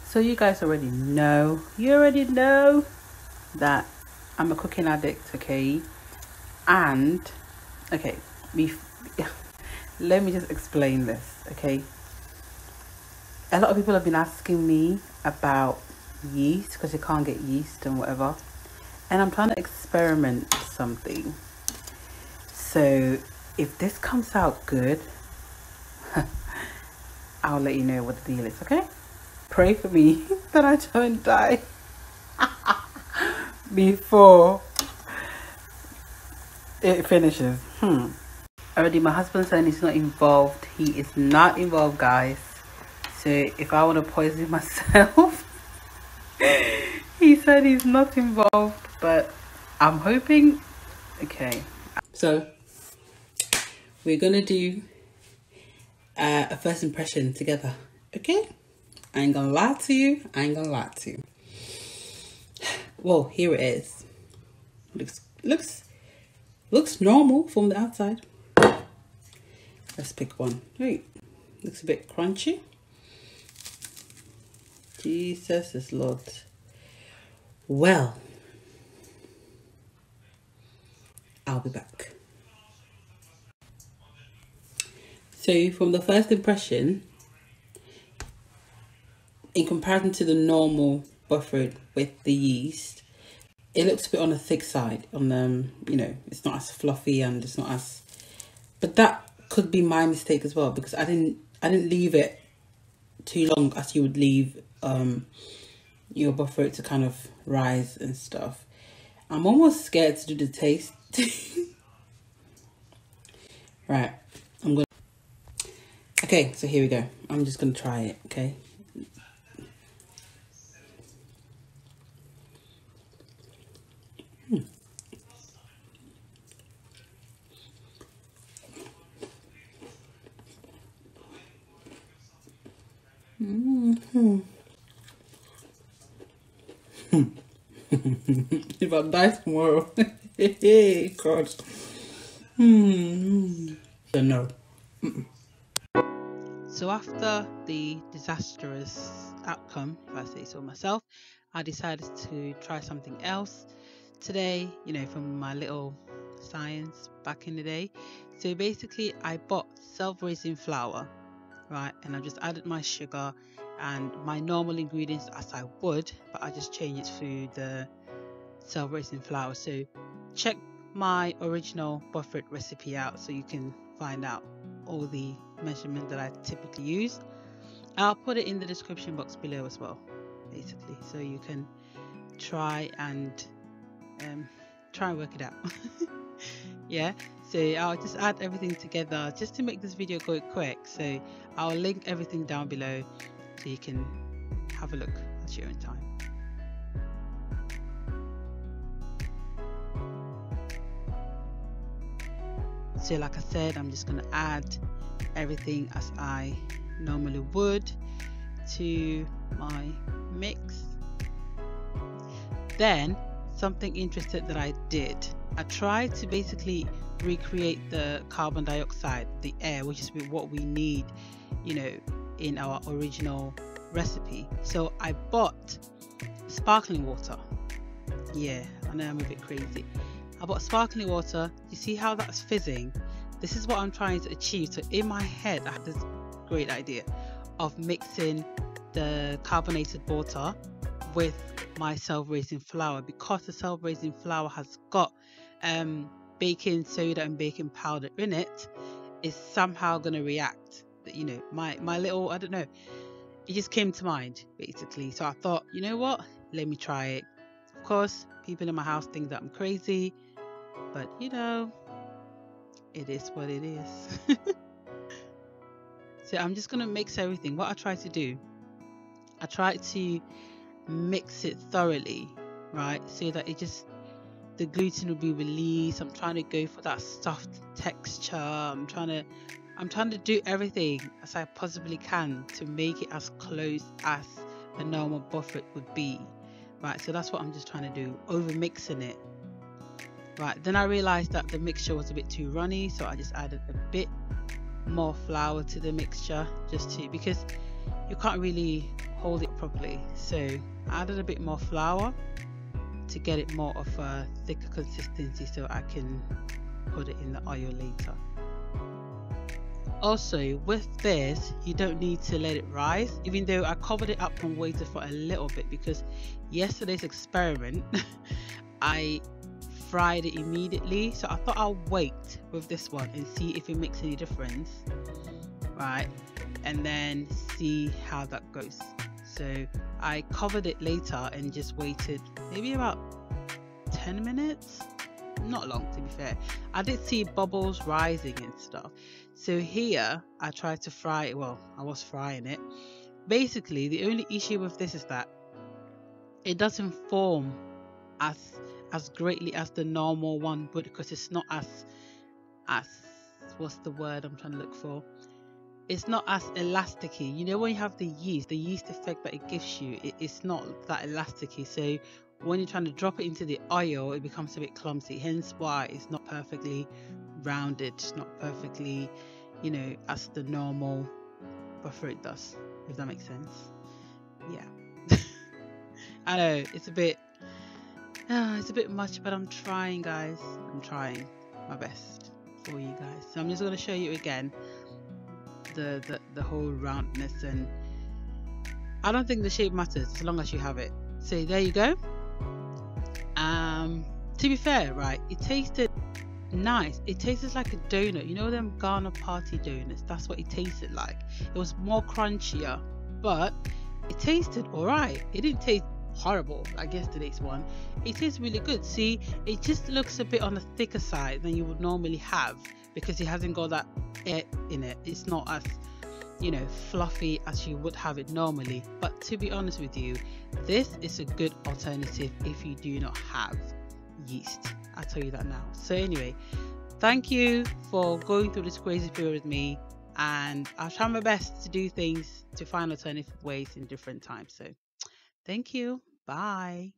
So you guys already know, that I'm a cooking addict, okay? And, okay, let me just explain this, okay? A lot of people have been asking me about yeast, because you can't get yeast and whatever. And I'm trying to experiment something. So if this comes out good, I'll let you know what the deal is, okay? Pray for me that I don't die before it finishes. Already my husband said he's not involved. He is not involved, guys. So if I want to poison myself, he said he's not involved, but I'm hoping. Okay, so we're gonna do a first impression together, okay? I ain't gonna lie to you. Well, here it is. Looks normal from the outside. Let's pick one. Wait, looks a bit crunchy. Jesus is Lord. Well, I'll be back. So from the first impression, in comparison to the normal bofrot with the yeast, it looks a bit on the thick side. On you know, it's not as fluffy and it's not as. But that could be my mistake as well, because I didn't leave it too long as you would leave your bofrot to kind of rise and stuff. I'm almost scared to do the taste. Right, okay, so here we go. I'm just gonna try it, okay? If I die tomorrow, God. So no. So after the disastrous outcome, if I say so myself, I decided to try something else today, you know, from my little science back in the day. So basically I bought self-raising flour, right, and I just added my sugar and my normal ingredients as I would, but I just changed it to the self-raising flour. So check my original bofrot recipe out so you can find out all the measurement that I typically use. I'll put it in the description box below as well, basically, so you can try and work it out. Yeah, so I'll just add everything together just to make this video go quick. So I'll link everything down below so you can have a look at your own time. So like I said, I'm just going to add everything as I normally would to my mix. Then something interesting that I did, I tried to basically recreate the carbon dioxide, the air, which is what we need, you know, in our original recipe. So I bought sparkling water. Yeah, I know I'm a bit crazy. I bought sparkling water. You see how that's fizzing? This is what I'm trying to achieve. So in my head, I had this great idea of mixing the carbonated water with my self-raising flour, because the self-raising flour has got baking soda and baking powder in it. Is somehow going to react. You know, my little, I don't know, it just came to mind basically. So I thought, you know what, let me try it. Of course, people in my house think that I'm crazy, but you know, it is what it is. So I'm just gonna mix everything. What I try to do, I try to mix it thoroughly, right, so that it just, the gluten will be released. I'm trying to go for that soft texture. I'm trying to do everything as I possibly can to make it as close as a normal bofrot would be, right? So that's what I'm just trying to do, over mixing it. Right, then I realized that the mixture was a bit too runny, so I just added a bit more flour to the mixture, just to, because you can't really hold it properly. So I added a bit more flour to get it more of a thicker consistency so I can put it in the oil later. Also, with this, you don't need to let it rise, even though I covered it up and waited for a little bit, because yesterday's experiment I fried it immediately, so I thought I'll wait with this one and see if it makes any difference, right, and then see how that goes. So I covered it later and just waited maybe about 10 minutes, not long to be fair. I did see bubbles rising and stuff. So here I tried to fry it. Well, I was frying it. Basically, the only issue with this is that it doesn't form as greatly as the normal one would, because it's not as what's the word I'm trying to look for? It's not as elasticy. You know, when you have the yeast effect that it gives you, it's not that elasticy. So when you're trying to drop it into the oil, it becomes a bit clumsy. Hence why it's not perfectly rounded, not perfectly, you know, as the normal bofrot does, if that makes sense. Yeah. I know it's a bit much, but I'm trying, guys. I'm trying my best for you guys. So I'm just going to show you again the whole roundness, and I don't think the shape matters as long as you have it. So there you go. To be fair, right, it tasted nice. It tasted like a donut. You know them Ghana party donuts? That's what it tasted like. It was more crunchier, but it tasted alright. It didn't taste horrible like yesterday's one. It tastes really good. See, it just looks a bit on the thicker side than you would normally have, because it hasn't got that air in it. It's not as, you know, fluffy as you would have it normally. But to be honest with you, this is a good alternative if you do not have yeast. I'll tell you that now. So anyway, thank you for going through this crazy period with me, and I'll try my best to do things to find alternative ways in different times. So thank you. Bye.